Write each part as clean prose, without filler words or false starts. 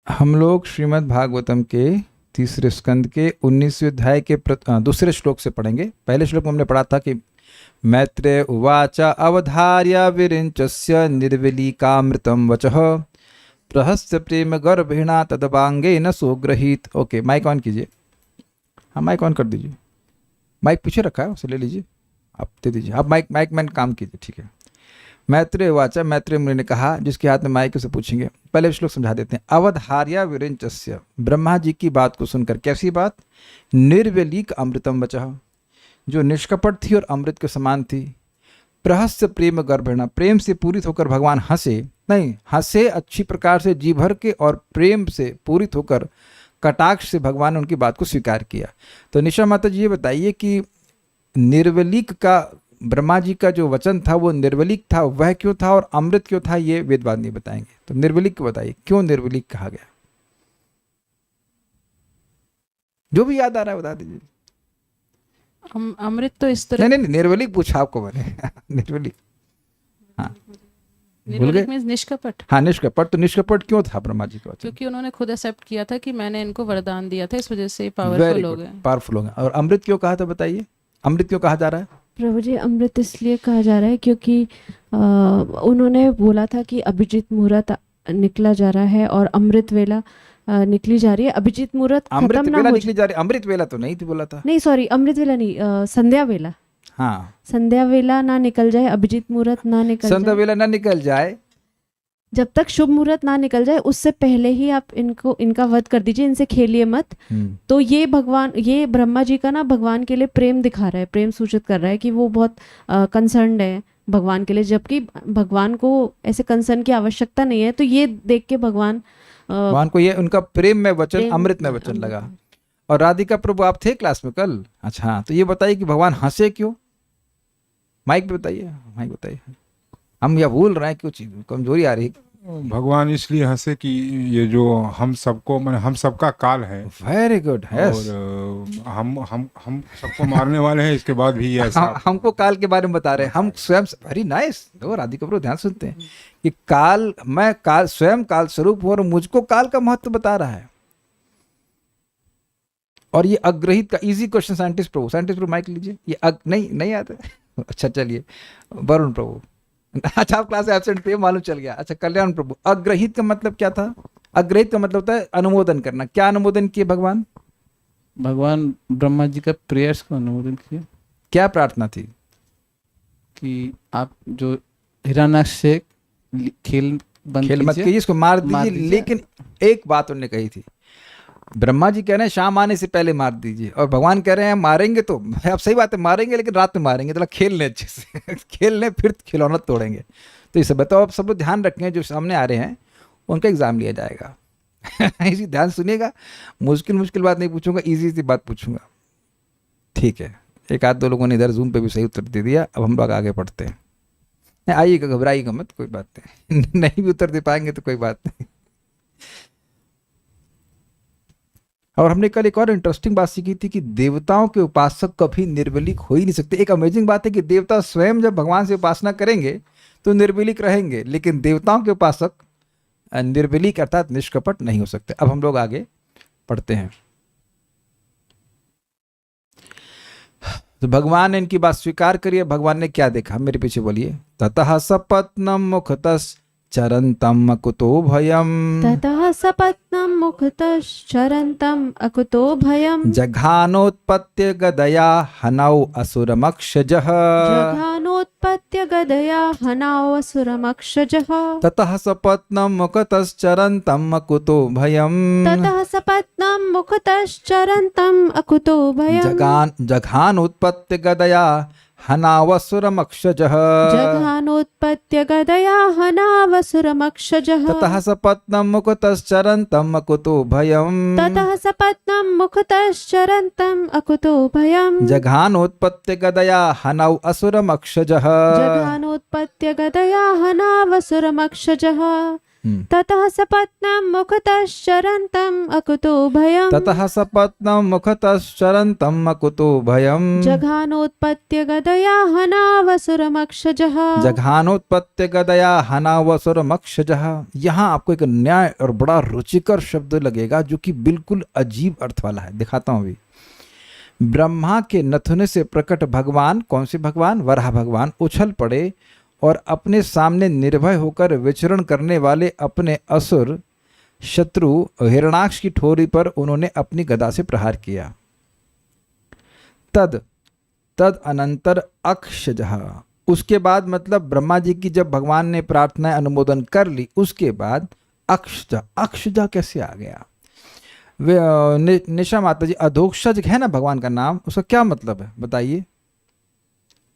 हम लोग श्रीमद् भागवतम के तीसरे स्कंद के 19वें अध्याय के दूसरे श्लोक से पढ़ेंगे। पहले श्लोक में हमने पढ़ा था कि मैत्रेय उवाच अवधार्य विरिञ्चस्य निर्विलीकामृतं वचः प्रहस्य प्रेम गर्भिणा तदवांगेन सोग्रहीत। ओके, माइक ऑन कीजिए। हाँ, माइक ऑन कर दीजिए। माइक पीछे रखा है, उसे ले लीजिए, आप दे दीजिए। आप माइक मैन काम कीजिए, ठीक है। मैत्रेय वाचा, मैत्रेय मुनि ने कहा, जिसके हाथ में माइक उसे पूछेंगे। पहले श्लोक समझा देते हैं। अवधार्या विरिञ्चस्य, ब्रह्मा जी की बात को सुनकर, कैसी बात? निर्वलीक अमृतम वचः, जो निष्कपट थी और अमृत के समान थी। प्रहस्य प्रेम गर्भिणा, प्रेम से पूरित होकर भगवान हंसे, नहीं हंसे अच्छी प्रकार से जी भर के, और प्रेम से पूरित होकर कटाक्ष से भगवान ने उनकी बात को स्वीकार किया। तो निशा माता जी ये बताइए कि निर्वलीक का, ब्रह्मा जी का जो वचन था वो निर्वलीक था, वह क्यों था, और अमृत क्यों था, ये वेदवाद नहीं बताएंगे। तो निर्वलीक को बताइए, क्यों निर्वलीक कहा गया? जो भी याद आ रहा है बता दीजिए। अमृत तो इस तरह नहीं, निर्वलीक पूछा आपको मैंने। निर्वलीक, हाँ भूल गए? मींस निष्कपट। हाँ, निष्कपट। तो निष्कपट क्यों था ब्रह्मा जी का वचन? क्योंकि उन्होंने खुद एक्सेप्ट किया था कि मैंने इनको वरदान दिया था, इस वजह से पावरफुल हो गए। पावरफुल हो गए। और अमृत क्यों कहा था बताइए? अमृत क्यों कहा जा रहा है? प्रभु जी, अमृत इसलिए कहा जा रहा है क्योंकि उन्होंने बोला था कि अभिजीत मुहूर्त निकला जा रहा है और अमृत वेला निकली जा रही है। अभिजीत मुहूर्त खत्म ना हो निकली जा रही, अमृत वेला तो नहीं थी बोला था। नहीं, सॉरी, अमृत वेला नहीं, संध्या वेला। हाँ, संध्या वेला ना निकल जाए, अभिजीत मुहूर्त ना निकल संध्या वेला ना निकल जाए, जब तक शुभ मुहूर्त ना निकल जाए उससे पहले ही आप इनका वध कर दीजिए, इनसे खेलिए मत। तो ये भगवान, ये ब्रह्मा जी का ना भगवान के लिए प्रेम दिखा रहा है, प्रेम सूचित कर रहा है कि वो बहुत कंसर्न्ड है भगवान के लिए, जबकि भगवान को ऐसे कंसर्न की आवश्यकता नहीं है। तो ये देख के भगवान को ये उनका प्रेम में वचन, अमृत में वचन लगा। और राधिका प्रभु, आप थे क्लास में कल? अच्छा, हाँ, तो ये बताइए कि भगवान हंसे क्यों? माइक पे बताइए, माइक बताइए। हम यह भूल रहे हैं, कुछ कमजोरी आ रही है। भगवान इसलिए हंसे कि ये जो हम सबको, मैंने हम सबका काल है। वेरी गुड है। और हम सबको मारने वाले हैं, इसके बाद भी ये ऐसा हमको काल के बारे में बता रहे हैं। हम स्वयं, वेरी नाइस। देखो राधिका प्रभु, ध्यान सुनते हैं कि काल, मैं काल, स्वयं काल स्वरूप हूं और मुझको काल का महत्व बता रहा है। और ये अग्रहित का इजी क्वेश्चन, साइंटिस्ट प्रभु माइक लीजिए। ये नहीं आता है? अच्छा, चलिए वरुण प्रभु। अच्छा, आप क्लास एब्सेंट थे, मालूम चल गया। अच्छा, कल्याण प्रभु, अग्रहित का मतलब क्या था? अग्रहित का मतलब होता है अनुमोदन करना। क्या अनुमोदन किए भगवान? भगवान ब्रह्मा जी का प्रेयर्स को अनुमोदन किया। क्या प्रार्थना थी? कि आप जो हिरण्याक्ष से खेल मत कीजिए, इसको मार दीजिए। लेकिन एक बात उन्होंने कही थी, ब्रह्मा जी कह रहे हैं शाम आने से पहले मार दीजिए, और भगवान कह रहे हैं मारेंगे तो, आप सही बात है, मारेंगे लेकिन रात में मारेंगे, तो खेल लें अच्छे से। खेल लें, फिर खिलौना तोड़ेंगे। तो ये सब बताओ, आप सब लोग ध्यान रखें, जो सामने आ रहे हैं उनका एग्जाम लिया जाएगा। इसी ध्यान सुनिएगा, मुश्किल बात नहीं पूछूंगा, इजी बात पूछूंगा, ठीक है? एक आध दो लोगों ने इधर जूम पे भी सही उत्तर दे दिया। अब हम लोग आगे पढ़ते हैं। आइएगा, घबराइएगा मत, कोई बात नहीं। नहीं भी उत्तर दे पाएंगे तो कोई बात नहीं। और हमने कल एक और इंटरेस्टिंग बात सीखी थी कि देवताओं के उपासक कभी निर्वलीक हो ही नहीं सकते। एक अमेजिंग बात है कि देवता स्वयं जब भगवान से उपासना करेंगे तो निर्वलीक रहेंगे, लेकिन देवताओं के उपासक निर्वलीक अर्थात निष्कपट नहीं हो सकते। अब हम लोग आगे पढ़ते हैं। तो भगवान ने इनकी बात स्वीकार करी। भगवान ने क्या देखा, मेरे पीछे बोलिए। ततः सपत्नम मुखतस् चरंतम अकुतो भयम, ततः सपत्नम मुखतश्चरन्तम अकुतो भयम, जघानोत्पत्य गदया हनौ असुरमक्षजः, जघानोत्पत्य गदया हनौ असुरमक्षजः। ततः सपत्नम मुखतश्चरंतम अकुतो भयम, ततः सपत्नम मुखतश्चरन्तम अकुतो भयम, जघानोत्पत्य गदया हनावसुरमक्षजः, जघानोत्पत्य गदया हनावसुरमक्षजः। ततः सपत्नम मुखतश्चरन्तम अकुतो भयम, ततः सपत्नम मुखतश्चरन्तम अकुतो भयम, जघानोत्पत्य गदया हनौ असुरमक्षजः, जघानोत्पत्य गदया हनावसुरमक्षजः। ततः सपत्नं मुखतश्चरन्तम् अकुतो भयम् ततः सपत्नं मुखतश्चरन्तम् अकुतो भयम् जघानोत्पत्य गदया हनावसुरमक्षजः जघानोत्पत्ति गदया हनावसुरमक्षजः। यहाँ आपको एक न्याय और बड़ा रुचिकर शब्द लगेगा जो कि बिल्कुल अजीब अर्थ वाला है, दिखाता हूं अभी। ब्रह्मा के नथुने से प्रकट भगवान, कौन से भगवान? वराह भगवान, उछल पड़े और अपने सामने निर्भय होकर विचरण करने वाले अपने असुर शत्रु हिरणाक्ष की ठोरी पर उन्होंने अपनी गदा से प्रहार किया। तद अनंतर अक्षजः, उसके बाद मतलब ब्रह्मा जी की जब भगवान ने प्रार्थना अनुमोदन कर ली, उसके बाद अक्षजा। अक्षजा कैसे आ गया? निशा माता जी, अधोक्षज है ना भगवान का नाम, उसका क्या मतलब है बताइए?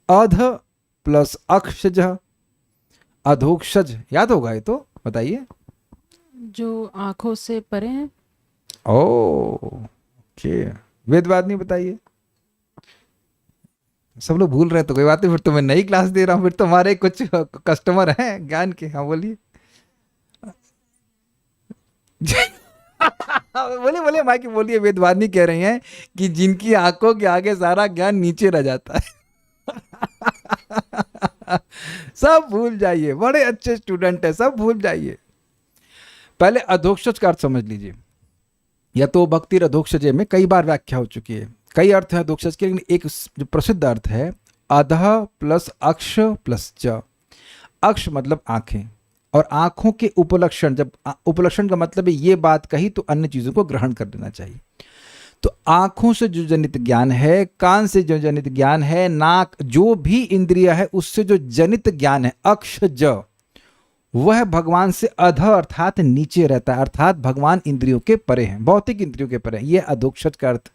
अध प्लस अक्षज, अधोक्षज, याद होगा ये तो, बताइए। जो आंखों से परे हैं। ओके, वेदवाद नहीं, बताइए। सब लोग भूल रहे तो कोई बात नहीं, फिर तो मैं नई क्लास दे रहा हूँ, फिर तो हमारे कुछ कस्टमर हैं ज्ञान के। हाँ बोलिए बोलिए बोलिए माइक बोलिए। वेदवादी कह रही हैं कि जिनकी आंखों के आगे सारा ज्ञान नीचे रह जाता है। सब भूल जाइए, बड़े अच्छे स्टूडेंट है, सब भूल जाइए। पहले अधोक्षज का अर्थ समझ लीजिए। या तो भक्ति अधोक्षज में कई बार व्याख्या हो चुकी है, कई अर्थ है अधोक्षज के, लेकिन एक जो प्रसिद्ध अर्थ है अधः प्लस अक्ष प्लस ज। अक्ष मतलब आंखें, और आंखों के उपलक्षण, जब उपलक्षण का मतलब है ये बात कही तो अन्य चीजों को ग्रहण कर लेना चाहिए। तो आंखों से जो जनित ज्ञान है, कान से जो जनित ज्ञान है, नाक, जो भी इंद्रिय है उससे जो जनित ज्ञान है अक्षज, वह भगवान से अध अर्थात नीचे रहता है, अर्थात भगवान इंद्रियों के परे हैं, भौतिक इंद्रियों के परे हैं। यह अधोक्षज का अर्थ।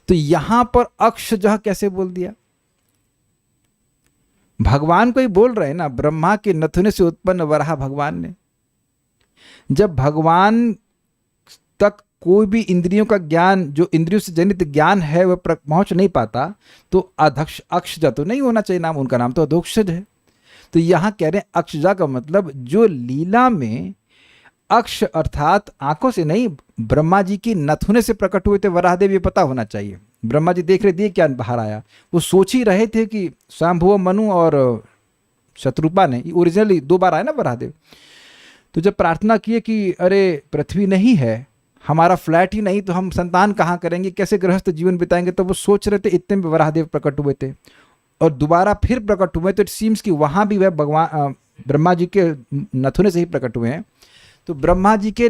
तो यहां पर अक्षज कैसे बोल दिया? भगवान को ही बोल रहे हैं ना, ब्रह्मा के नथुने से उत्पन्न वराह भगवान ने। जब भगवान तक कोई भी इंद्रियों का ज्ञान, जो इंद्रियों से जनित ज्ञान है, वह पहुंच नहीं पाता, तो अधक्ष अक्षजा तो नहीं होना चाहिए नाम, उनका नाम तो अधोक्षज है। तो यहां कह रहे हैं अक्षजा का मतलब जो लीला में अक्ष अर्थात आंखों से नहीं, ब्रह्मा जी की नथुने से प्रकट हुए थे वराहदेव, ये पता होना चाहिए। ब्रह्मा जी देख रहे थे क्या बाहर आया, वो सोच ही रहे थे कि स्वयंभुव मनु और शत्रुपा ने, ओरिजिनली 2 बार आए ना वराहदेव। तो जब प्रार्थना किए कि अरे पृथ्वी नहीं है, हमारा फ्लैट ही नहीं, तो हम संतान कहाँ करेंगे, कैसे गृहस्थ जीवन बिताएंगे, तो वो सोच रहे थे, इतने में वराहदेव प्रकट हुए थे और दोबारा फिर प्रकट हुए। तो इट सीम्स कि वहाँ भी वह भगवान ब्रह्मा जी के नथुने से ही प्रकट हुए हैं। तो ब्रह्मा जी के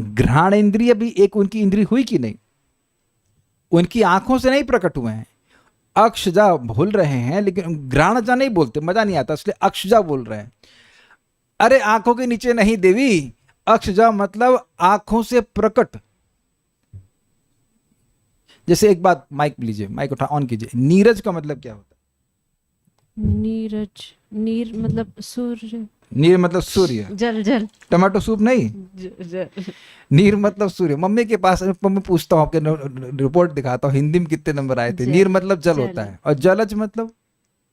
घ्राण इंद्रिय भी एक उनकी इंद्रिय हुई कि नहीं, उनकी आंखों से नहीं प्रकट हुए हैं। अक्षजा बोल रहे हैं, लेकिन घ्राणजा नहीं बोलते, मजा नहीं आता, इसलिए अक्षजा बोल रहे हैं। अरे आंखों के नीचे नहीं देवी, अक्षजा मतलब आंखों से प्रकट। जैसे एक बात, माइक लीजिए, माइक उठा ऑन कीजिए। नीरज का मतलब क्या होता है? नीरज, नीर मतलब सूर्य, नीर मतलब सूर्य, जल जल, टमाटो सूप नहीं, जल। नीर मतलब सूर्य। मम्मी के पास मैं पूछता हूँ, आपके रिपोर्ट दिखाता हूँ हिंदी में कितने नंबर आए थे। नीर मतलब जल होता है, और जलज मतलब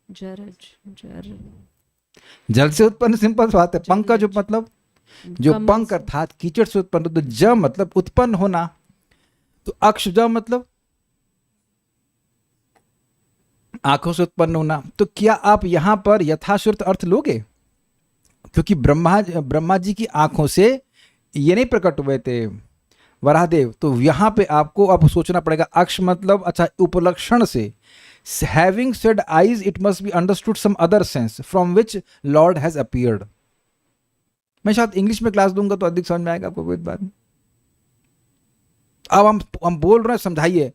जरज, जल से उत्पन्न, सिंपल बात है। पंकज मतलब जो पंख अर्थात कीचड़ से उत्पन्न, तो ज मतलब उत्पन्न होना। तो अक्षज मतलब आंखों से उत्पन्न होना। तो क्या आप यहां पर यथाश्रुत अर्थ लोगे? क्योंकि ब्रह्मा जी की आंखों से ये नहीं प्रकट हुए थे वराहदेव, तो यहां पे आपको अब सोचना पड़ेगा। अक्ष मतलब अच्छा उपलक्षण से, having said eyes it must be understood some other sense from which Lord has appeared। मैं शायद इंग्लिश में क्लास दूंगा तो अधिक समझ में आएगा आपको, कोई बात नहीं। अब हम बोल रहे हैं, समझाइए।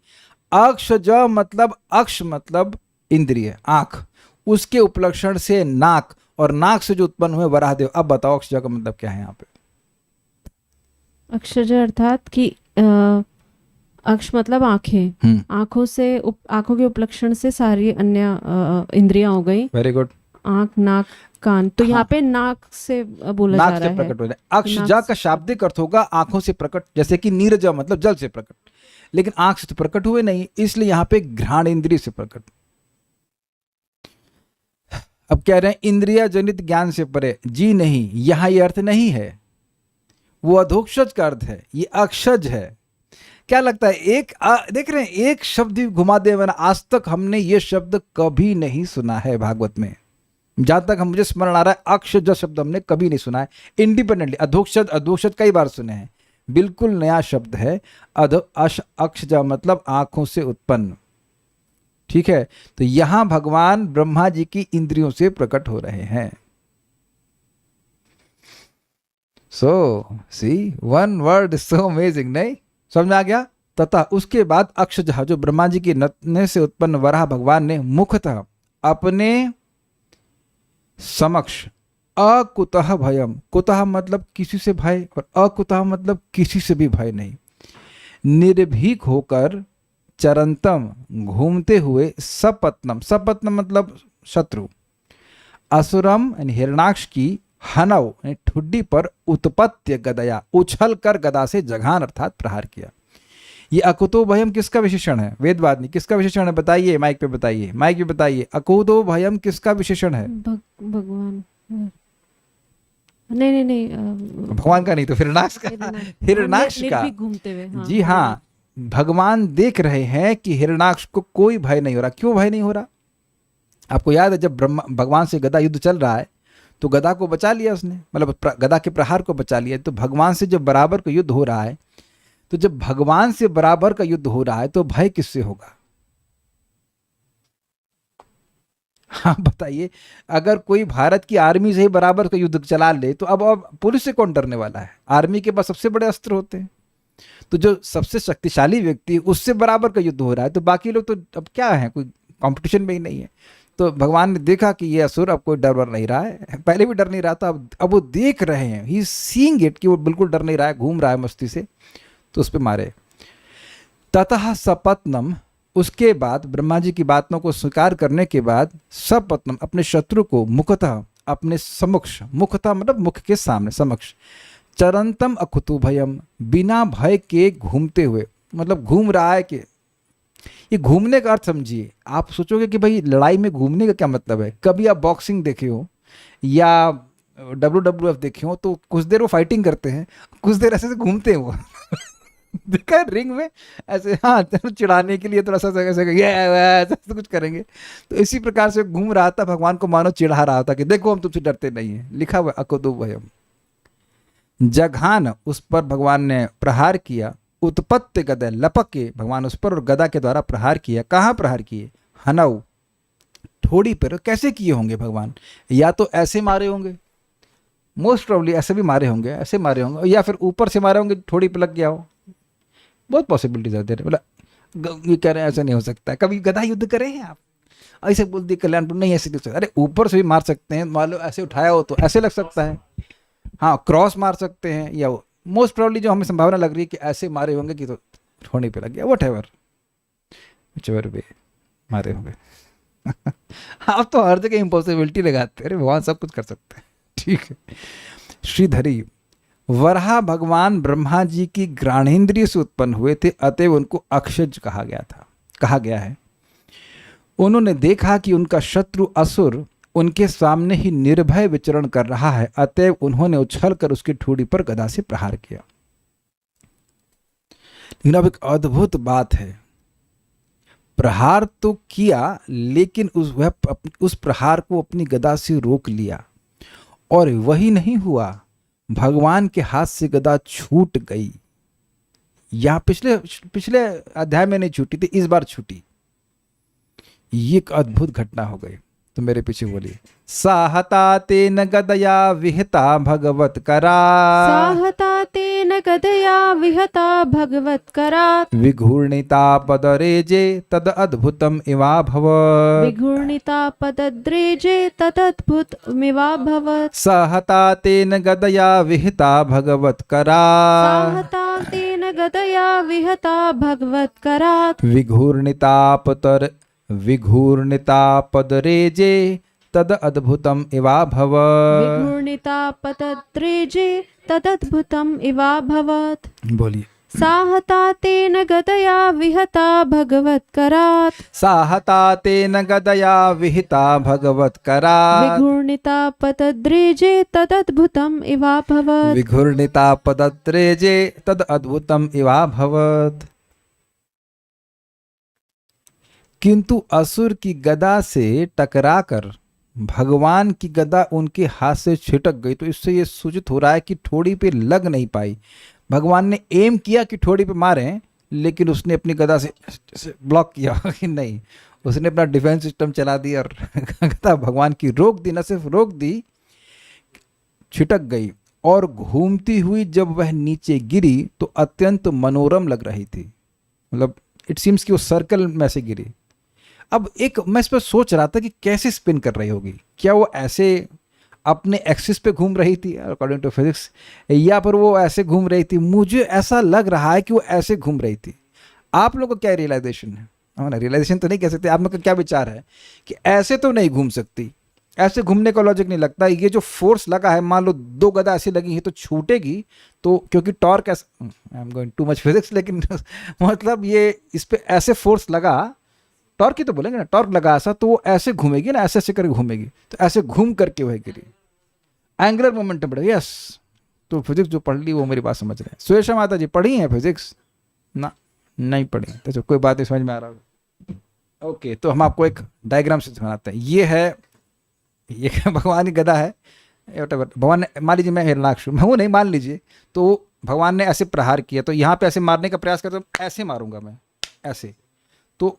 अक्षज मतलब, अक्ष मतलब इंद्रिय, आंख, उसके उपलक्षण से नाक, और नाक से जो उत्पन्न हुए वराहदेव। अब बताओ अक्षज का मतलब क्या है यहाँ पे? अक्षज अर्थात कि अक्ष मतलब आंखें, आंखों से आंखों के उपलक्षण से सारी अन्य इंद्रियां हो गई। Very good. आंख, नाक, कान, तो यहाँ पे नाक से बोला जा रहा है, प्रकट हो जाए। अक्षजा का शाब्दिक अर्थ होगा आंखों से प्रकट, जैसे कि नीरजा मतलब जल से प्रकट, लेकिन आंख से तो प्रकट हुए नहीं, इसलिए यहाँ पे घ्राण इंद्रिय से प्रकट। अब कह रहे हैं इंद्रिया जनित ज्ञान से परे। जी नहीं, यहां ये अर्थ नहीं है, वो अधोक्षज का अर्थ है, ये अक्षज है। क्या लगता है देख रहे हैं, एक शब्द भी घुमा दे वरना आज तक हमने ये शब्द कभी नहीं सुना है भागवत में। जहां तक हम मुझे स्मरण आ रहा है, अक्षज शब्द हमने कभी नहीं सुना है इंडिपेंडेंटली। अधोक्षज कई बार सुने हैं, बिल्कुल नया शब्द है। अक्षज मतलब आंखों से उत्पन्न, ठीक है। तो यहां भगवान ब्रह्मा जी की इंद्रियों से प्रकट हो रहे हैं। सो सी वन वर्ड सो अमेजिंग, नहीं समझ में आ गया। तथा उसके बाद अक्षजः, जो ब्रह्मा जी के नथने से उत्पन्न वराह भगवान ने मुखतः अपने समक्ष अकुतः भयम, कुतः मतलब किसी से भय और अकुतः मतलब किसी से भी भय नहीं, निर्भीक होकर चरंतम घूमते हुए सपत्नम, सपत्नम मतलब शत्रु, असुरम हिरणाक्ष की हनव ठुड्डी पर उत्पत्य गदया, उछल कर गदा से जघान अर्थात प्रहार किया। ये अकुतो भयम किसका विशेषण है? वेदवादनी किसका विशेषण है? बताइए, माइक पे बताइए, माइक पे बताइए। अकुतो भयम किसका विशेषण है? भगवान नहीं भगवान का नहीं तो हिरणाक्ष का, हिरणाक्ष का निर्भीक घूमते हुए। हाँ, जी हाँ, भगवान देख रहे हैं कि हिरणाक्ष को कोई भय नहीं हो रहा। क्यों भय नहीं हो रहा? आपको याद है जब भगवान से गदा युद्ध चल रहा है तो गदा को बचा लिया उसने, मतलब गदा के प्रहार को बचा लिया। तो भगवान से जब बराबर का युद्ध हो रहा है, तो जब भगवान से बराबर का युद्ध हो रहा है तो भय किससे होगा? हाँ बताइए, अगर कोई भारत की आर्मी से ही बराबर का युद्ध चला ले तो अब पुलिस से कौन डरने वाला है? आर्मी के पास सबसे बड़े अस्त्र होते हैं। तो जो सबसे शक्तिशाली व्यक्ति उससे बराबर का युद्ध हो रहा है तो बाकी लोग तो अब क्या है, कोई कंपटीशन में ही नहीं है। तो भगवान ने देखा कि ये असुर अब कोई डर नहीं रहा है, पहले भी डर नहीं रहा था, अब वो देख रहे हैं, ही सीइंग इट कि वो बिल्कुल डर नहीं रहा है, घूम रहा है मस्ती से, तो उस पर मारे। ततः सपत्नम, उसके बाद ब्रह्मा जी की बातों को स्वीकार करने के बाद सपत्नम अपने शत्रु को मुखतः अपने समक्ष, मुखतः मतलब मुख के सामने, समक्ष, चरंतम अकुतु भयम, बिना भय के घूमते हुए, मतलब घूम रहा है कि ये घूमने का अर्थ समझिए। आप सोचोगे कि भाई लड़ाई में घूमने का क्या मतलब है? कभी आप बॉक्सिंग देखे हो या WWF देखे हो तो कुछ देर वो फाइटिंग करते हैं, कुछ देर ऐसे घूमते हैं वो देखा है रिंग में ऐसे, हाँ चिढ़ाने के लिए थोड़ा सा ऐसे कुछ करेंगे। तो इसी प्रकार से घूम रहा था, भगवान को मानो चिढ़ा रहा था कि देखो हम तुमसे डरते नहीं है। लिखा हुआ अकुतु भयम। जघान, उस पर भगवान ने प्रहार किया। उत्पत्ति गदा, लपक के भगवान उस पर और गदा के द्वारा प्रहार किया। कहाँ प्रहार किए? हनव, ठोड़ी पर। कैसे किए होंगे भगवान? या तो ऐसे मारे होंगे, मोस्ट प्रोबेबली ऐसे भी मारे होंगे, ऐसे मारे होंगे, या फिर ऊपर से मारे होंगे, ठोड़ी पर लग गया हो। बहुत पॉसिबिलिटीज आते हैं। मतलब ये कह रहे हैं ऐसा नहीं हो सकता है। कभी गदा युद्ध करे हैं आप? ऐसे बोल दिए कल्याणपुर, नहीं ऐसे नहीं हो सकता। अरे ऊपर से भी मार सकते हैं, मान लो ऐसे उठाया हो तो ऐसे लग सकता है। हाँ क्रॉस मार सकते हैं, या मोस्ट प्रोबेबली जो हमें संभावना लग रही है कि ऐसे मारे होंगे कि तो ठोड़ी पे लग गया, वट एवर वे मारे होंगे आप तो हर जगह इम्पॉसिबिलिटी लगाते हैं। अरे भगवान सब कुछ कर सकते हैं, ठीक है। श्रीधरी, वराह भगवान ब्रह्मा जी की घ्राणेन्द्रिय से उत्पन्न हुए थे, अतएव उनको अक्षज कहा गया है। उन्होंने देखा कि उनका शत्रु असुर उनके सामने ही निर्भय विचरण कर रहा है, अतएव उन्होंने उछलकर उसकी ठोड़ी पर गदा से प्रहार किया। लेकिन अब एक अद्भुत बात है, प्रहार तो किया लेकिन उस प्रहार को अपनी गदा से रोक लिया। और वही नहीं हुआ, भगवान के हाथ से गदा छूट गई। यह पिछले अध्याय में नहीं छूटी थी, इस बार छूटी। ये एक अद्भुत घटना हो गई। तो मेरे पीछे बोलिए, साहता तेन गदया विहता भगवत करा, साहता तेन गदया विहता भगवत करा, विघूर्णिता पदरेजे तद अद्भुतम इवाभवत्, विघूर्णिता पदद्रेजे तदद्भुतमिवाभवत्। सहता तेन गदया विहिता भगवत करा, साहता तेन गदया विहता भगवत करा, विघूर्णिता पदरेजे तद अद्भुतम इवाभवत्, विघूर्णिता पदद्रेजे तदद्भुतम इवाभवत्। बोलिए, साहता तेन गदया विहता भगवत्करात् साहता तेन गदया विहिता भगवत्करात् विघूर्णिता पतद्रेजे तदद्भुतम् इवाभवत्। विघूर्णिता पदत्रेजे तद अद्भुतम इवाभवत्। किंतु असुर की गदा से टकराकर भगवान की गदा उनके हाथ से छिटक गई, तो इससे ये सूचित हो रहा है कि ठोड़ी पे लग नहीं पाई। भगवान ने एम किया कि ठोड़ी पे मारें, लेकिन उसने अपनी गदा से ब्लॉक किया कि नहीं, उसने अपना डिफेंस सिस्टम चला दिया और गदा भगवान की रोक दी, न सिर्फ रोक दी, छिटक गई। और घूमती हुई जब वह नीचे गिरी तो अत्यंत मनोरम लग रही थी। मतलब इट सीम्स कि वो सर्कल में से गिरी। अब एक मैं इस पर सोच रहा था कि कैसे स्पिन कर रही होगी, क्या वो ऐसे अपने एक्सिस पे घूम रही थी अकॉर्डिंग टू फिजिक्स, या फिर वो ऐसे घूम रही थी। मुझे ऐसा लग रहा है कि वो ऐसे घूम रही थी। आप लोगों को क्या रियलाइजेशन है? हमारा रियलाइजेशन तो नहीं कह सकते, आप लोग का क्या विचार है कि ऐसे तो नहीं घूम सकती, ऐसे घूमने का लॉजिक नहीं लगता। ये जो फोर्स लगा है, मान लो दो गदा ऐसी लगी है तो छूटेगी, तो क्योंकि टॉर्क ऐसा, I am going too much physics, लेकिन मतलब ये इस पे ऐसे फोर्स लगा, टॉर्क ही तो बोलेंगे ना, टॉर्क लगा ऐसा, तो वो ऐसे घूमेगी ना, ऐसे ऐसे करके घूमेगी, तो ऐसे घूम करके वह गिरी। एंगुलर मोमेंटम बढ़ेगा। यस, तो फिजिक्स जो पढ़ ली वो मेरी बात समझ रहे हैं। सुरेशा माता जी पढ़ी हैं फिजिक्स? ना, नहीं पढ़ी, तो कोई बात नहीं समझ में आ रहा होगा। ओके, तो हम आपको एक डायग्राम से सुनाते हैं। ये है, ये भगवान की गदा है, भगवान ने, मान लीजिए मैं हिरणाक्ष हूँ, मैं वो नहीं, मान लीजिए, तो भगवान ने ऐसे प्रहार किया, तो यहाँ पे ऐसे मारने का प्रयास करता तो ऐसे मारूंगा मैं, ऐसे। तो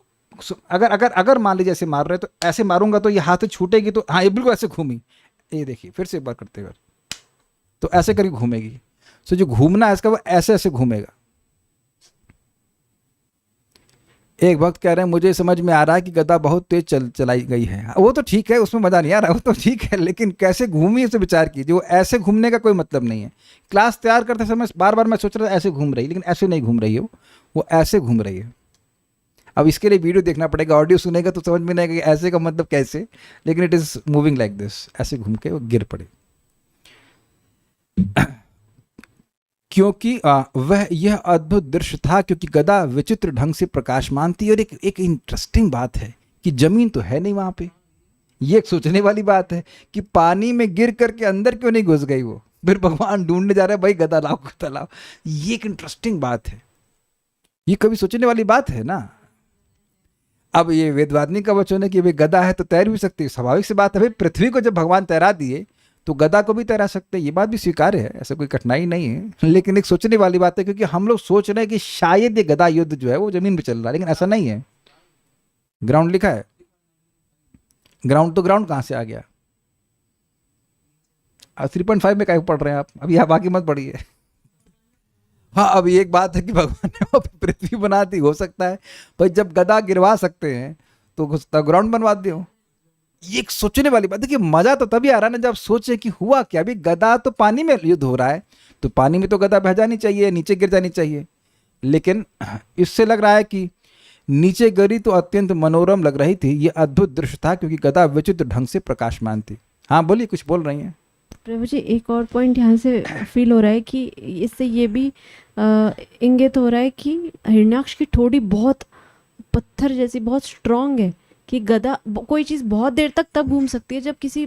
अगर अगर अगर मान लीजिए ऐसे मार रहे तो ऐसे मारूंगा तो ये हाथ छूटेगी, तो हाँ ये बिल्कुल ऐसे घूमी। ये देखिए फिर से एक बार करते हुए, तो ऐसे करके घूमेगी। सो जो घूमना है इसका वो ऐसे ऐसे घूमेगा। एक भक्त कह रहे हैं मुझे समझ में आ रहा है कि गदा बहुत तेज चलाई गई है। वो तो ठीक है, उसमें मजा नहीं आ रहा, वो तो ठीक है, लेकिन कैसे घूमी उसे विचार कीजिए। वो ऐसे घूमने का कोई मतलब नहीं है। क्लास तैयार करते समय बार बार मैं सोच रहा था ऐसे घूम रही, लेकिन ऐसे नहीं घूम रही है, वो ऐसे घूम रही है। अब इसके लिए वीडियो देखना पड़ेगा, ऑडियो सुनेगा तो समझ में नहीं आएगा कि ऐसे का मतलब कैसे, लेकिन it is moving like this, ऐसे घूम के वो गिर पड़ी। क्योंकि वह यह अद्भुत दृश्य था क्योंकि गदा विचित्र ढंग से प्रकाशमान थी। और एक इंटरेस्टिंग बात है कि जमीन तो है नहीं वहां पे। ये एक सोचने वाली बात है कि पानी में गिर करके अंदर क्यों नहीं घुस गई वो। फिर भगवान ढूंढने जा रहे हैं, भाई गदा लाओ गदा लाओ। ये एक इंटरेस्टिंग बात है, ये कभी सोचने वाली बात है ना। अब ये वेदवादिनी का वचन है कि भाई गदा है तो तैर भी सकती है, स्वाभाविक सी बात है। भाई पृथ्वी को जब भगवान तैरा दिए तो गदा को भी तैरा सकते हैं, ये बात भी स्वीकार्य है, ऐसा कोई कठिनाई नहीं है। लेकिन एक सोचने वाली बात है क्योंकि हम लोग सोच रहे हैं कि शायद ये गदा युद्ध जो है वो जमीन पे चल रहा है, लेकिन ऐसा नहीं है। ग्राउंड लिखा है, ग्राउंड तो ग्राउंड कहां से आ गया? 3.5 में क्या पढ़ रहे हैं आप? अभी आप बाकी मत पढ़िए। हाँ, अभी एक बात है कि भगवान ने वहाँ पे पृथ्वी बना दी, हो सकता है भाई जब गदा गिरवा सकते हैं तो ग्राउंड बनवा दो। ये एक सोचने वाली बात है कि मजा तो तभी आ रहा है ना जब सोचे कि हुआ क्या। अभी गदा तो पानी में युद्ध हो रहा है, तो पानी में तो गदा बह जानी चाहिए, नीचे गिर जानी चाहिए। लेकिन इससे लग रहा है कि नीचे गिरी तो अत्यंत मनोरम लग रही थी। ये अद्भुत दृश्य था क्योंकि गदा विचित्र ढंग से प्रकाशमान थी। हाँ बोलिए, कुछ बोल रही हैं प्रभु जी। एक और पॉइंट यहाँ से फील हो रहा है कि इससे ये भी इंगित हो रहा है कि हिरण्याक्ष की ठोड़ी बहुत पत्थर जैसी, बहुत स्ट्रांग है कि गदा कोई चीज़ बहुत देर तक तब घूम सकती है जब किसी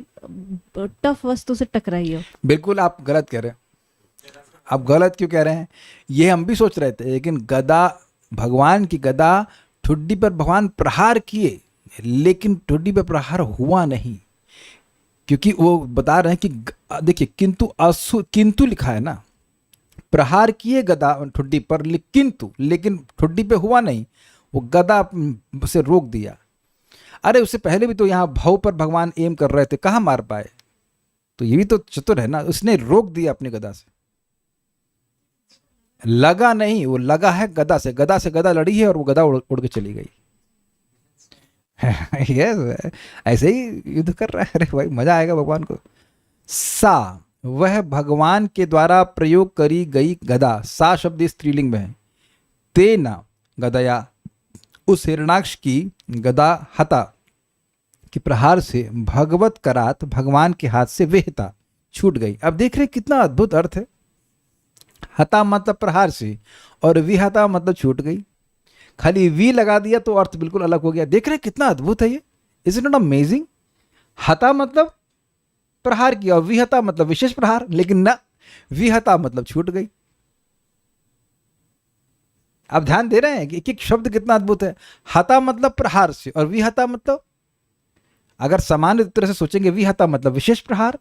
टफ वस्तु से टकराई हो। बिल्कुल आप गलत कह रहे हैं। आप गलत क्यों कह रहे हैं? ये हम भी सोच रहे थे, लेकिन गदा, भगवान की गदा ठुड्डी पर भगवान प्रहार किए, लेकिन ठुड्डी पर प्रहार हुआ नहीं। क्योंकि वो बता रहे हैं कि देखिए किंतु लिखा है ना, प्रहार किए गदा ठुड्डी पर, लेकिन ठुड्डी पे हुआ नहीं, वो गदा से रोक दिया। अरे उससे पहले भी तो यहाँ भव पर भगवान एम कर रहे थे, कहाँ मार पाए? तो ये भी तो चतुर है ना, उसने रोक दिया अपनी गदा से। लगा नहीं, वो लगा है गदा से गदा लड़ी है और वो गदा उड़ के चली गई। यस, ऐसे ही युद्ध कर रहा है। अरे भाई मजा आएगा भगवान को। सा, वह भगवान के द्वारा प्रयोग करी गई गदा, सा शब्द स्त्रीलिंग में है। तेना गदया, उस हिरणाक्ष की गदा हता कि प्रहार से भगवत करात, भगवान के हाथ से विहता, छूट गई। अब देख रहे कितना अद्भुत अर्थ है। हता मतलब प्रहार से, और विहता मतलब छूट गई। खाली वी लगा दिया तो अर्थ बिल्कुल अलग हो गया। देख रहे हैं कितना अद्भुत है ये, इज इट नॉट अमेजिंग? हता मतलब प्रहार किया और विहता मतलब विशेष प्रहार, लेकिन ना, विहता मतलब छूट गई। आप ध्यान दे रहे हैं कि एक शब्द कितना अद्भुत है। हता मतलब प्रहार से, और विहता मतलब, अगर सामान्य तरह से सोचेंगे विहता मतलब विशेष प्रहार,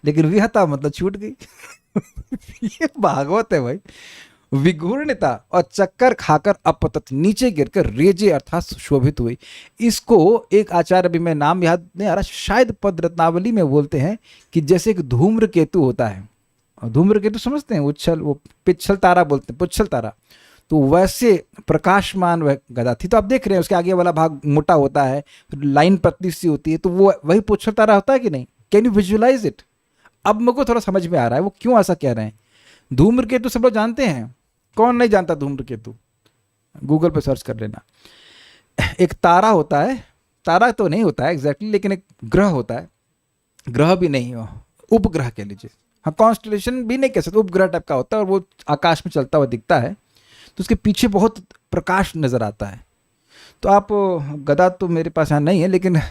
लेकिन विहता मतलब छूट गई। ये भागवत है भाई। विघूर्णिता और चक्कर खाकर अपतत नीचे गिरकर रेजे अर्थात शोभित हुई। इसको एक आचार्य, अभी मैं नाम याद नहीं आ रहा, शायद पद रत्नावली में बोलते हैं कि जैसे एक धूम्र केतु होता है, और धूम्र केतु समझते हैं, उच्छल, वो पिच्छल तारा बोलते हैं, पुच्छल तारा, तो वैसे प्रकाशमान वह गदा थी। तो आप देख रहे हैं उसके आगे वाला भाग मोटा होता है, लाइन पतली सी होती है, तो वो वही पुच्छल तारा होता है कि नहीं? Can you visualise it? अब मेरे को थोड़ा समझ में आ रहा है वो क्यों ऐसा कह रहे हैं। धूम्र केतु सब लोग जानते हैं, कौन नहीं जानता धूम्र केतु? गूगल पे सर्च कर लेना। एक तारा होता है, तारा तो नहीं होता है एग्जैक्टली, लेकिन एक ग्रह होता है, ग्रह भी नहीं हो, उपग्रह कह लीजिए, हाँ, कॉन्स्टलेशन भी नहीं कह सकते, उपग्रह टाइप का होता है, और वो आकाश में चलता हुआ दिखता है, तो उसके पीछे बहुत प्रकाश नजर आता है। तो आप, गदा तो मेरे पास यहाँ नहीं है, लेकिन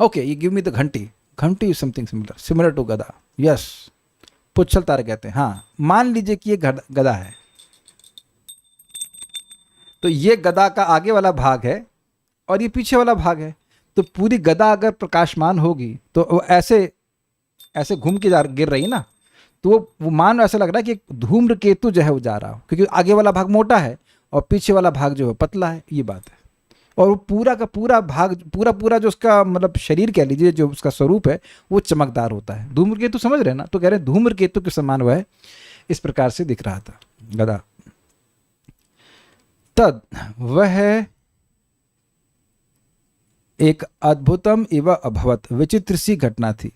okay, you give me the घंटी, घंटी इज समथिंग सिमिलर टू गदा, यस, पुच्छल तारा कहते हैं। हाँ, मान लीजिए कि ये गदा है, तो ये गदा का आगे वाला भाग है और ये पीछे वाला भाग है। तो पूरी गदा अगर प्रकाशमान होगी तो वो ऐसे ऐसे घूम के गिर रही है ना, तो वो मान ऐसा लग रहा है कि एक धूम्र केतु जो है वो जा रहा हो, क्योंकि आगे वाला भाग मोटा है और पीछे वाला भाग जो है पतला है, ये बात है। और वो पूरा का पूरा भाग, पूरा जो उसका मतलब शरीर कह लीजिए, जो उसका स्वरूप है, वो चमकदार होता है। धूम्र केतु समझ रहे हैं ना? तो कह रहे हैं धूम्र केतु के समान वह इस प्रकार से दिख रहा था गदा। तद वह एक अद्भुतम इव अभवत, विचित्र सी घटना थी।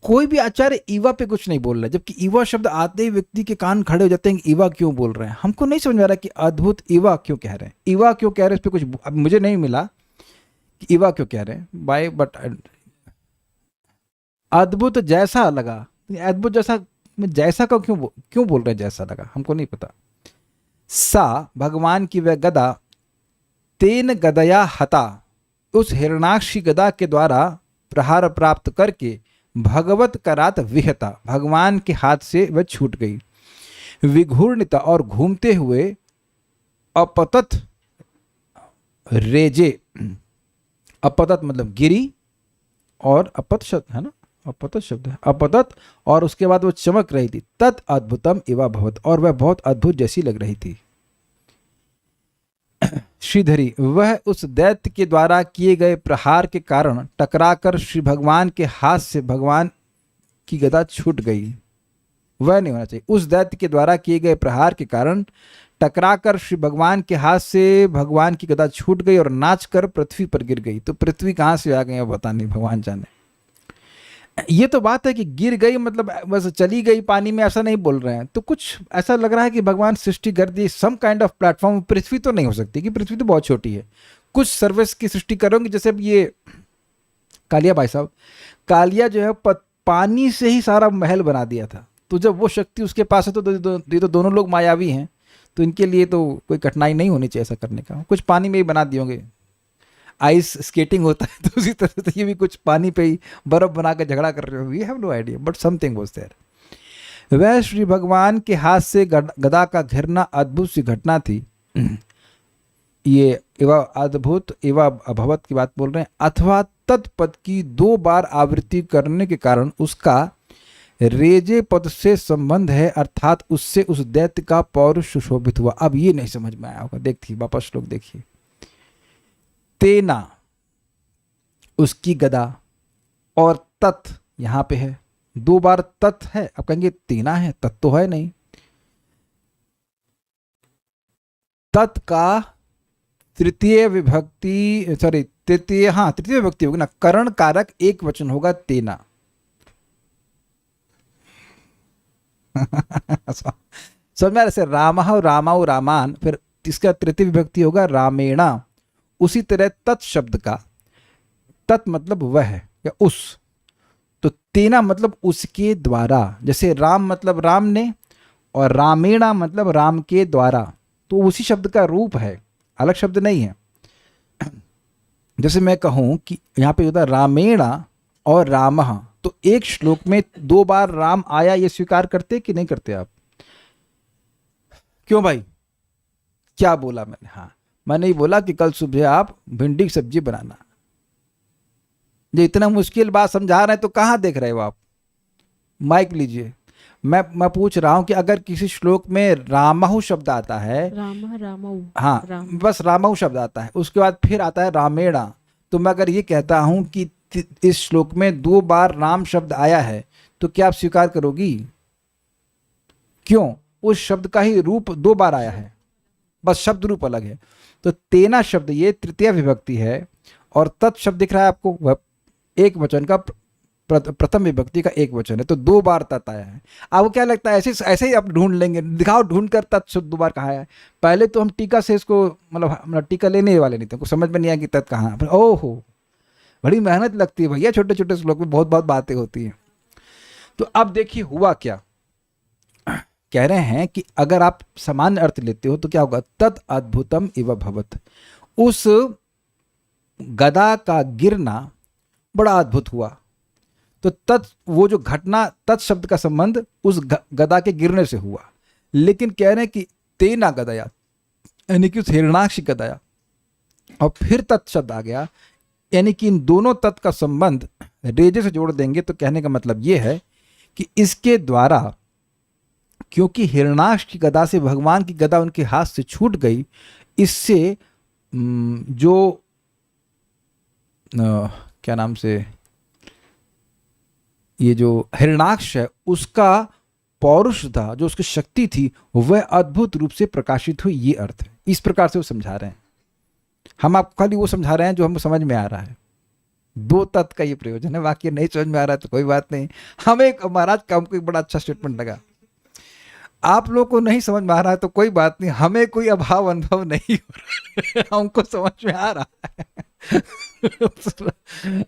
कोई भी आचार्य ईवा पे कुछ नहीं बोल रहा है, जबकि ईवा शब्द आते ही व्यक्ति के कान खड़े हो जाते हैं कि ईवा क्यों बोल रहे हैं। हमको नहीं समझ में आ रहा कि अद्भुत ईवा क्यों कह रहे हैं, ईवा क्यों कह रहे हैं, इस पे कुछ अब मुझे नहीं मिला कि ईवा क्यों कह रहे हैं बाय, बट अद्भुत जैसा लगा, अद्भुत जैसा का क्यों बोल रहे हैं, जैसा लगा, हमको नहीं पता। सा भगवान की वह गदा, तेन गदया हता, उस हिरणाक्षी गदा के द्वारा प्रहार प्राप्त करके भगवत करात विहता, भगवान के हाथ से वह छूट गई। विघूर्णिता और घूमते हुए अपतत रेजे, अपतत मतलब गिरी, और अपत शब्द है ना, अपतत शब्द है, अपतत, और उसके बाद वो चमक रही थी। तत् अद्भुतम इवा भवत, और वह बहुत अद्भुत जैसी लग रही थी। श्रीधरी, वह उस दैत्य के द्वारा किए गए प्रहार के कारण टकराकर श्री भगवान के हाथ से भगवान की गदा छूट गई। वह नहीं होना चाहिए, उस दैत्य के द्वारा किए गए प्रहार के कारण टकराकर श्री भगवान के हाथ से भगवान की गदा छूट गई और नाचकर पृथ्वी पर गिर गई। तो पृथ्वी कहाँ से आ गई अब पता नहीं, भगवान जाने। ये तो बात है कि गिर गई मतलब बस चली गई पानी में, ऐसा नहीं बोल रहे हैं। तो कुछ ऐसा लग रहा है कि भगवान सृष्टि कर दी, सम काइंड ऑफ प्लेटफॉर्म। पृथ्वी तो नहीं हो सकती, कि पृथ्वी तो बहुत छोटी है, कुछ सर्विस की सृष्टि करोगे। जैसे अब ये कालिया भाई साहब, कालिया जो है पानी से ही सारा महल बना दिया था। तो जब वो शक्ति उसके पास है तो ये तो दोनों लोग मायावी हैं, तो इनके लिए तो कोई कठिनाई नहीं होनी चाहिए ऐसा करने का। कुछ पानी में ही बना दिए होंगे, आइस स्केटिंग होता है तो उसी तरह से ये भी कुछ पानी पे ही बर्फ बना के झगड़ा कर रहे हो। We have no idea, but something was there. वह श्री भगवान के हाथ से गदा का घिरना अद्भुत सी घटना थी। ये एवा अद्भुत एवा अभवत की बात बोल रहे हैं। अथवा तत्पद की 2 बार आवृत्ति करने के कारण उसका रेजे पद से संबंध है, अर्थात उससे उस दैत्य का पौरुष सुशोभित हुआ। अब ये नहीं समझ में आया होगा, देखिए वापस श्लोक देखिए। तेना उसकी गदा, और तत् यहां पे है, 2 बार तत् है। अब कहेंगे तेना है, तत् तो है नहीं। तत् का तृतीय विभक्ति, सॉरी तृतीय विभक्ति होगी ना, करण कारक एक वचन होगा तेना। समझ में ऐसे रामः रामाउ रामान, फिर इसका तृतीय विभक्ति होगा रामेणा। उसी तरह तत् शब्द का, तत् मतलब वह है या उस, तो तेना मतलब उसके द्वारा। जैसे राम मतलब राम ने, और रामेणा मतलब राम के द्वारा, तो उसी शब्द का रूप है, अलग शब्द नहीं है। जैसे मैं कहूँ कि यहाँ पे होता है रामेणा और रामः, तो एक श्लोक में 2 बार राम आया, ये स्वीकार करते कि नहीं करते आप? क्यों भाई, क्या बोला मैंने? हाँ, मैंने ये बोला कि कल सुबह आप भिंडी की सब्जी बनाना। जो इतना मुश्किल बात समझा रहे हैं तो कहाँ देख रहे हो आप? माइक लीजिए। मैं पूछ रहा हूं कि अगर किसी श्लोक में रामहु शब्द आता है, रामऊ हाँ राम। बस रामहु शब्द आता है, उसके बाद फिर आता है रामेणा, तो मैं अगर ये कहता हूं कि इस श्लोक में 2 बार राम शब्द आया है, तो क्या आप स्वीकार करोगी? क्यों? उस शब्द का ही रूप 2 बार आया है, बस शब्द रूप अलग है। तो तेना शब्द ये तृतीय विभक्ति है, और तत् शब्द दिख रहा है आपको, वह एक वचन का प्रथम विभक्ति का एक वचन है, तो 2 बार तत् आया है। आपको क्या लगता है ऐसे ही आप ढूंढ लेंगे? दिखाओ ढूंढ कर तत् शब्द 2 बार कहाँ है। पहले तो हम टीका से इसको मतलब टीका लेने वाले नहीं थे, कुछ समझ में नहीं आया कि तत् कहाँ है। ओहो, बड़ी मेहनत लगती है भैया, छोटे छोटे श्लोक में बहुत बहुत बातें होती हैं। तो अब देखिए हुआ क्या, कह रहे हैं कि अगर आप सामान्य अर्थ लेते हो तो क्या होगा? तत् अद्भुतम इव भवत, उस गदा का गिरना बड़ा अद्भुत हुआ। तो तत्, वो जो घटना, तत् शब्द का संबंध उस गदा के गिरने से हुआ। लेकिन कह रहे हैं कि तेना गदया, यानी कि उस हिरणाक्ष गदया, और फिर तत् शब्द आ गया, यानी कि इन दोनों तत् का संबंध रेजे से जोड़ देंगे तो कहने का मतलब ये है कि इसके द्वारा, क्योंकि हिरणाक्ष की गदा से भगवान की गदा उनके हाथ से छूट गई, इससे जो क्या नाम से, ये जो हिरणाक्ष है उसका पौरुष था, जो उसकी शक्ति थी, वह अद्भुत रूप से प्रकाशित हुई, ये अर्थ है। इस प्रकार से वो समझा रहे हैं। हम आपको खाली वो समझा रहे हैं जो हमको समझ में आ रहा है। 2 तत्व का ये प्रयोजन है, बाकी नहीं समझ में आ रहा है तो कोई बात नहीं। हमें महाराज का हमको एक बड़ा अच्छा स्टेटमेंट लगा, आप लोगों को नहीं समझ में आ रहा है तो कोई बात नहीं, हमें कोई अभाव अनुभव नहीं हो रहा है, हमको समझ में आ रहा है।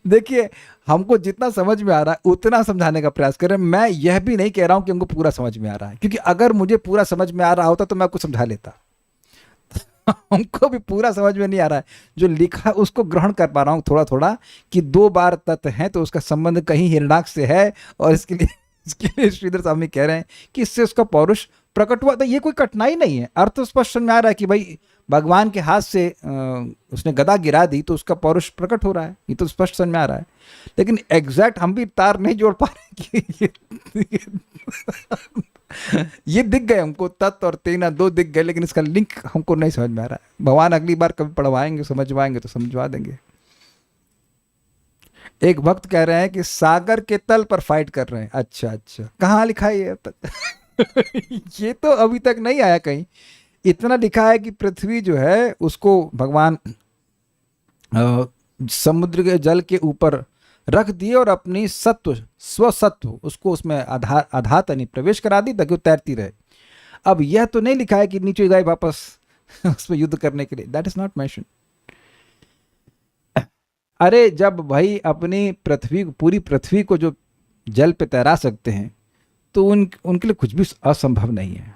देखिए, हमको जितना समझ में आ रहा है उतना समझाने का प्रयास करें। मैं यह भी नहीं कह रहा हूं कि हमको पूरा समझ में आ रहा है, क्योंकि अगर मुझे पूरा समझ में आ रहा होता तो मैं आपको समझा लेता। हमको भी पूरा समझ में नहीं आ रहा है, जो लिखा उसको ग्रहण कर पा रहा हूं थोड़ा थोड़ा, कि 2 बार तत् हैं तो उसका संबंध कहीं हिरणाक्ष से है, और इसके लिए श्रीधर स्वामी कह रहे हैं कि इससे उसका पौरुष प्रकट हुआ। तो ये कोई कठिनाई नहीं है, अर्थ तो स्पष्ट समझ में आ रहा है कि भाई भगवान के हाथ से उसने गदा गिरा दी तो उसका पौरुष प्रकट हो रहा है, ये तो स्पष्ट समझ में आ रहा है। लेकिन एग्जैक्ट हम भी तार नहीं जोड़ पा रहे कि ये दिख गए हमको, तत् और तेना 2 दिख गए, लेकिन इसका लिंक हमको नहीं समझ में आ रहा है। भगवान अगली बार कभी पढ़वाएंगे, समझवाएंगे तो समझवा देंगे। एक भक्त कह रहे हैं कि सागर के तल पर फाइट कर रहे हैं। अच्छा, कहाँ लिखा है ये? ये तो अभी तक नहीं आया कहीं। इतना लिखा है कि पृथ्वी जो है उसको भगवान समुद्र के जल के ऊपर रख दिए और अपनी स्वसत्व उसको उसमें आधात यानी प्रवेश करा दी ताकि वो तैरती रहे। अब यह तो नहीं लिखा है कि नीचे गए वापस उसमें युद्ध करने के लिए, दैट इज नॉट मेंशन। अरे जब भाई अपनी पूरी पृथ्वी को जो जल पे तैरा सकते हैं तो उनके लिए कुछ भी असंभव नहीं है।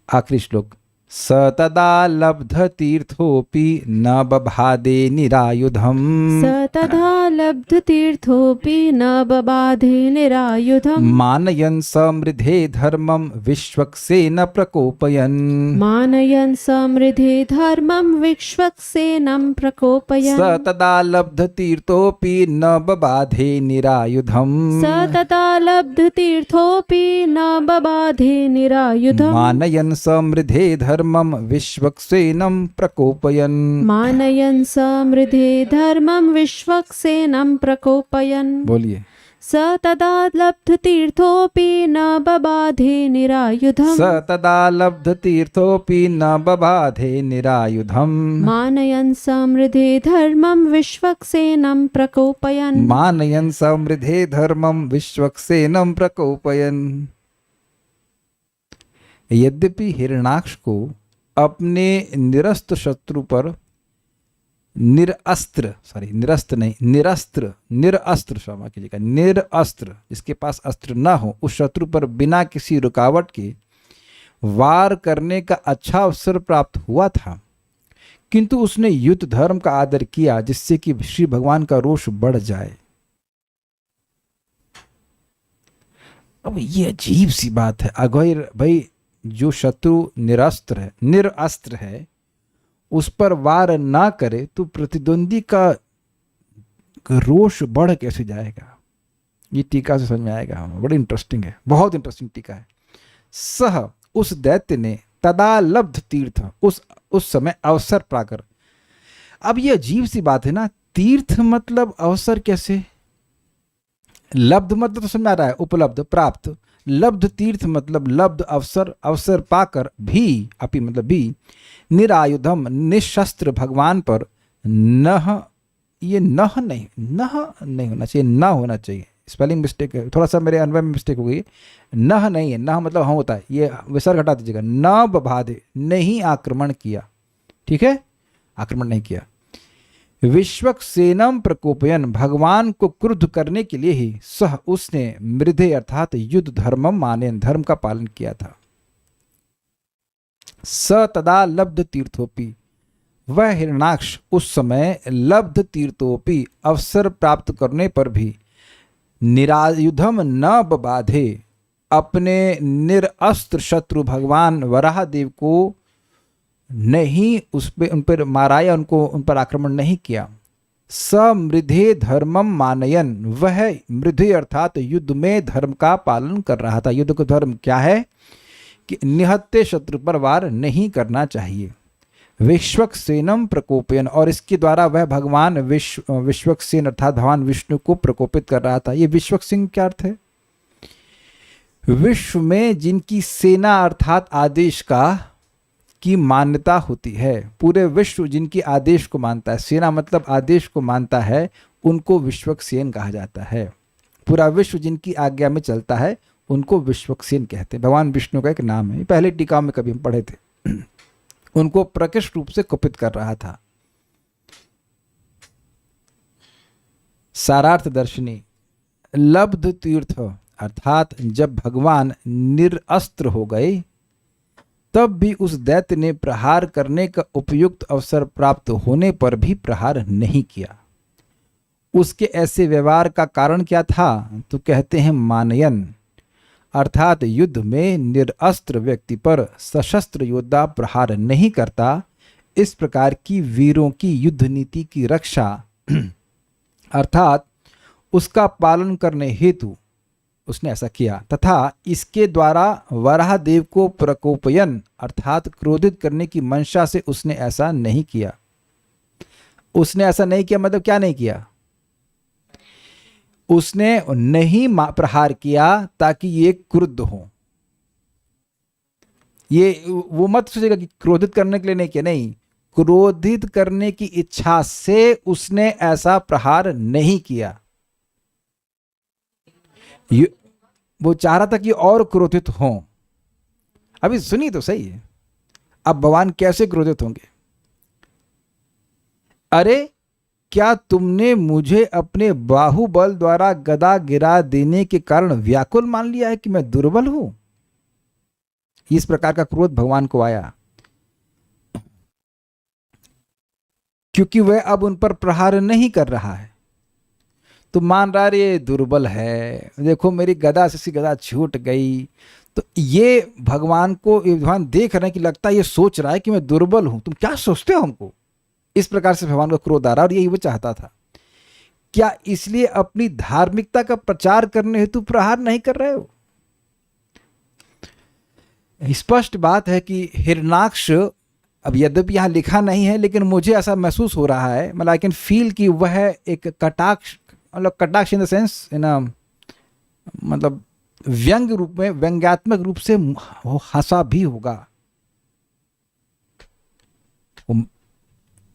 आखिरी श्लोक, सतदा लब्ध तीर्थोपि न बबाधे निरायुधम। सतदा लब्ध तीर्थोपि न बबाधे निरायुधम। मानयन् समृद्धे धर्मं विश्वक्सेन प्रकोपयन्। मानयन् समृद्धे धर्मं विश्वक्सेनं प्रकोपयन्। सतदा लब्ध तीर्थोपि न बबाधे निरायुधम। सतदा लब्ध तीर्थोपि न बबाधे निरायुधम। मानयन् समृद्धे धर्मं विश्वक्सेनं प्रकोपयन्। मानयन् समृद्धे धर्मं विश्वक्सेनं प्रकोपयन्। बोलिए, सतदा लब्ध तीर्थोपि न बबाधे निरायुधम। सतदा लब्ध तीर्थोपि न बबाधे निरायुधम। मानयन् समृद्धे धर्मं विश्वक्सेनं प्रकोपयन्। मानयन् समृद्धे धर्मं विश्वक्सेनं प्रकोपयन्। यद्यपि हिरणाक्ष को अपने निरस्त शत्रु पर निरअस्त्र, सॉरी निरस्त्र नहीं, निरस्त्र, निरअस्त्र, क्षमा कीजिएगा, निरअस्त्र, जिसके पास अस्त्र ना हो, उस शत्रु पर बिना किसी रुकावट के वार करने का अच्छा अवसर प्राप्त हुआ था, किंतु उसने युद्ध धर्म का आदर किया जिससे कि श्री भगवान का रोष बढ़ जाए। अब ये अजीब सी बात है। अगर भाई जो शत्रु निरअस्त्र है उस पर वार ना करे तो प्रतिद्वंदी का रोष बढ़ कैसे जाएगा? ये टीका से समझ में आएगा। बड़ी इंटरेस्टिंग है, बहुत इंटरेस्टिंग टीका है। सह, उस दैत्य ने तदा लब्ध तीर्थ, उस समय अवसर पाकर। अब ये अजीब सी बात है ना, तीर्थ मतलब अवसर कैसे? लब्ध मतलब तो समझ आ रहा है, उपलब्ध, प्राप्त। लब्ध तीर्थ मतलब लब्ध अवसर, अवसर पाकर भी, अपि मतलब भी, निरायुधम, निशस्त्र भगवान पर नह, ये नह नहीं होना चाहिए, न होना चाहिए, स्पेलिंग मिस्टेक है, थोड़ा सा मेरे अनुभव में मिस्टेक हो गई। नह नहीं है, नह मतलब हाँ होता है, ये विसर्ग हटा दीजिएगा। न बबाधे, नहीं आक्रमण किया, ठीक है, आक्रमण नहीं किया। विश्वक्सेनम प्रकोपयन, भगवान को क्रुद्ध करने के लिए ही सह, उसने मृधे अर्थात युद्ध धर्मम माने, धर्म का पालन किया था। स तदा लब्ध तीर्थोपि, वह हिरणाक्ष उस समय लब्ध तीर्थोपि, अवसर प्राप्त करने पर भी निरायुधम न बबाधे, अपने निरअस्त्र शत्रु भगवान वराहदेव को नहीं उन पर मारा या उन पर आक्रमण नहीं किया। समृद्धे धर्मम मानयन, वह मृधे अर्थात युद्ध में धर्म का पालन कर रहा था। युद्ध का धर्म क्या है कि निहत्ते शत्रु पर वार नहीं करना चाहिए। विश्वक्सेनम प्रकोपयन, और इसके द्वारा वह भगवान विश्वक्सेन अर्थात भगवान विष्णु को प्रकोपित कर रहा था। ये विश्वक्सेन क्या अर्थ है? विश्व में जिनकी सेना अर्थात आदेश की मान्यता होती है, पूरे विश्व जिनकी आदेश को मानता है, सेना मतलब आदेश को मानता है, उनको विश्वक्सेन कहा जाता है। पूरा विश्व जिनकी आज्ञा में चलता है उनको विश्वक्सेन कहते हैं। भगवान विष्णु का एक नाम है, पहले टीका में कभी हम पढ़े थे। उनको प्रकृष्ट रूप से कुपित कर रहा था। सारार्थ दर्शनी, लब्ध तीर्थ अर्थात जब भगवान निरअस्त्र हो गए तब भी उस दैत्य ने प्रहार करने का उपयुक्त अवसर प्राप्त होने पर भी प्रहार नहीं किया। उसके ऐसे व्यवहार का कारण क्या था? तो कहते हैं मानयन, अर्थात युद्ध में निरअस्त्र व्यक्ति पर सशस्त्र योद्धा प्रहार नहीं करता। इस प्रकार की वीरों की युद्ध नीति की रक्षा अर्थात उसका पालन करने हेतु उसने ऐसा किया, तथा इसके द्वारा वराहदेव को प्रकोपयन अर्थात क्रोधित करने की मंशा से उसने ऐसा नहीं किया। उसने ऐसा नहीं किया मतलब क्या नहीं किया? उसने नहीं प्रहार किया ताकि ये क्रुद्ध हो। ये वो मत सोचेगा कि क्रोधित करने के लिए नहीं किया, नहीं, क्रोधित करने की इच्छा से उसने ऐसा प्रहार नहीं किया। वो चाह रहा था कि और क्रोधित हों। अभी सुनिए तो सही है, अब भगवान कैसे क्रोधित होंगे? अरे क्या तुमने मुझे अपने बाहुबल द्वारा गदा गिरा देने के कारण व्याकुल मान लिया है कि मैं दुर्बल हूं? इस प्रकार का क्रोध भगवान को आया, क्योंकि वह अब उन पर प्रहार नहीं कर रहा है। तो मान रहा है ये दुर्बल है, देखो मेरी गदा से गदा छूट गई। तो ये भगवान को, भगवान देख रहे हैं कि लगता है ये सोच रहा है कि मैं दुर्बल हूं, तुम क्या सोचते हो हमको? इस प्रकार से भगवान का क्रोध आ रहा और यही वो चाहता था। क्या इसलिए अपनी धार्मिकता का प्रचार करने हेतु प्रहार नहीं कर रहे हो? स्पष्ट बात है कि हिरणाक्ष, अब यद्यपि यहां लिखा नहीं है लेकिन मुझे ऐसा महसूस हो रहा है, मतलब आई कैन फील कि वह एक कटाक्ष, मतलब कटाक्ष इन द सेंस, मतलब व्यंग रूप में, व्यंग्यात्मक रूप से वो हंसा भी होगा।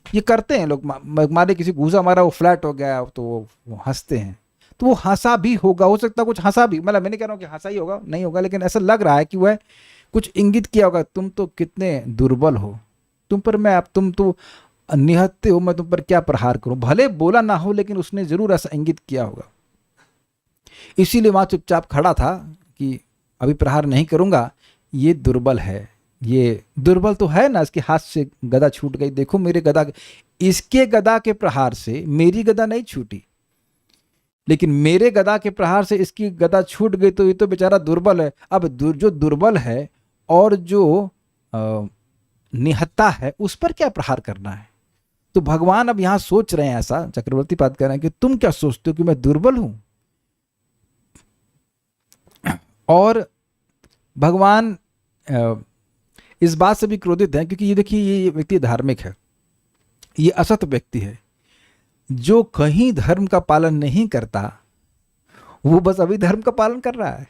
ये करते हैं लोग, मारे किसी घूसा मारा, वो फ्लैट हो गया तो वो हंसते हैं, तो वो हंसा भी होगा। हो सकता है कुछ हंसा भी, मतलब मैं नहीं कह रहा हूँ कि हंसा ही होगा, नहीं होगा, लेकिन ऐसा लग रहा है कि वह कुछ इंगित किया होगा, तुम तो कितने दुर्बल हो, तुम पर मैं, अब तुम तो निहत्ते हो मैं तुम पर क्या प्रहार करूं। भले बोला ना हो लेकिन उसने जरूर ऐसा इंगित किया होगा, इसीलिए वहां चुपचाप खड़ा था कि अभी प्रहार नहीं करूंगा, ये दुर्बल है। ये दुर्बल तो है ना, इसके हाथ से गदा छूट गई, देखो मेरे गदा, इसके गदा के प्रहार से मेरी गदा नहीं छूटी, लेकिन मेरे गदा के प्रहार से इसकी गदा छूट गई, तो ये तो बेचारा दुर्बल है। अब जो दुर्बल है और जो निहत्ता है उस पर क्या प्रहार करना है। तो भगवान अब यहां सोच रहे हैं, ऐसा चक्रवर्ती पाद कह रहे हैं कि तुम क्या सोचते हो कि मैं दुर्बल हूं। और भगवान इस बात से भी क्रोधित है क्योंकि ये देखिए, ये व्यक्ति धार्मिक है, ये असत व्यक्ति है, जो कहीं धर्म का पालन नहीं करता वो बस अभी धर्म का पालन कर रहा है।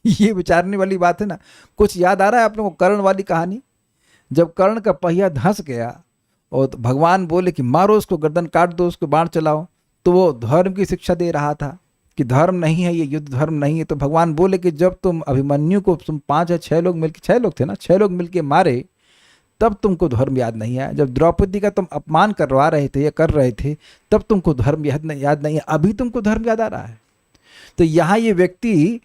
ये विचारने वाली बात है ना। कुछ याद आ रहा है आप लोगों को कर्ण वाली कहानी, जब कर्ण का पहिया धंस गया और तो भगवान बोले कि मारो उसको, गर्दन काट दो, उसको बाण चलाओ, तो वो धर्म की शिक्षा दे रहा था कि धर्म नहीं है ये, युद्ध धर्म नहीं है। तो भगवान बोले कि जब तुम अभिमन्यु को तुम 5 या 6 लोग मिलकर, 6 लोग थे ना, 6 लोग मिलके मारे, तब तुमको धर्म याद नहीं आया। जब द्रौपदी का तुम अपमान करवा रहे थे या कर रहे थे, तब तुमको धर्म याद नहीं है, अभी तुमको धर्म याद आ रहा है। तो यहाँ ये व्यक्ति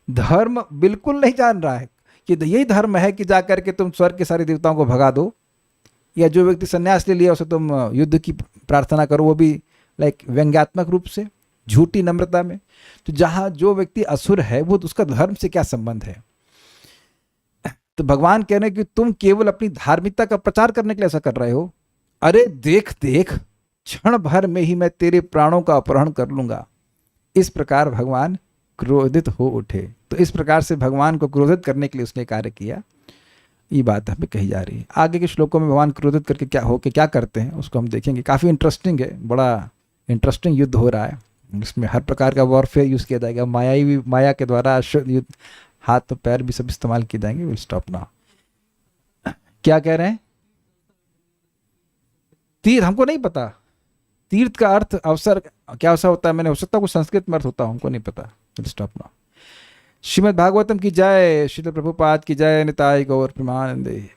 धर्म बिल्कुल नहीं जान रहा है कि यही धर्म है कि जा करके तुम स्वर्ग के सारे देवताओं को भगा दो, या जो व्यक्ति संन्यास ले लिया उसे तुम युद्ध की प्रार्थना करो, वो भी लाइक व्यंग्यात्मक रूप से, झूठी नम्रता में। तो जहाँ जो व्यक्ति असुर है वो, उसका धर्म से क्या संबंध है। तो भगवान कह रहे हैं कि तुम केवल अपनी धार्मिकता का प्रचार करने के लिए ऐसा कर रहे हो। अरे देख देख, क्षण भर में ही मैं तेरे प्राणों का अपहरण कर लूंगा। इस प्रकार भगवान क्रोधित हो उठे। तो इस प्रकार से भगवान को क्रोधित करने के लिए उसने कार्य किया, ये बात हमें कही जा रही है। आगे के श्लोकों में भगवान क्रोधित करके क्या करते हैं उसको हम देखेंगे। काफ़ी इंटरेस्टिंग है, बड़ा इंटरेस्टिंग युद्ध हो रहा है। इसमें हर प्रकार का वॉरफेयर यूज़ किया जाएगा, माया के द्वारा युद्ध, हाथ तो पैर भी सब इस्तेमाल किए जाएंगे। Will stop now. क्या कह रहे हैं? तीर्थ हमको नहीं पता, तीर्थ का अर्थ अवसर क्या ऐसा होता है, मैंने हो सकता कुछ संस्कृत में अर्थ होता, हमको नहीं पता। Will stop now. Shrimad Bhagavatam की जय, श्रील प्रभुपाद की जय, निताय गौर प्रेमानंदे।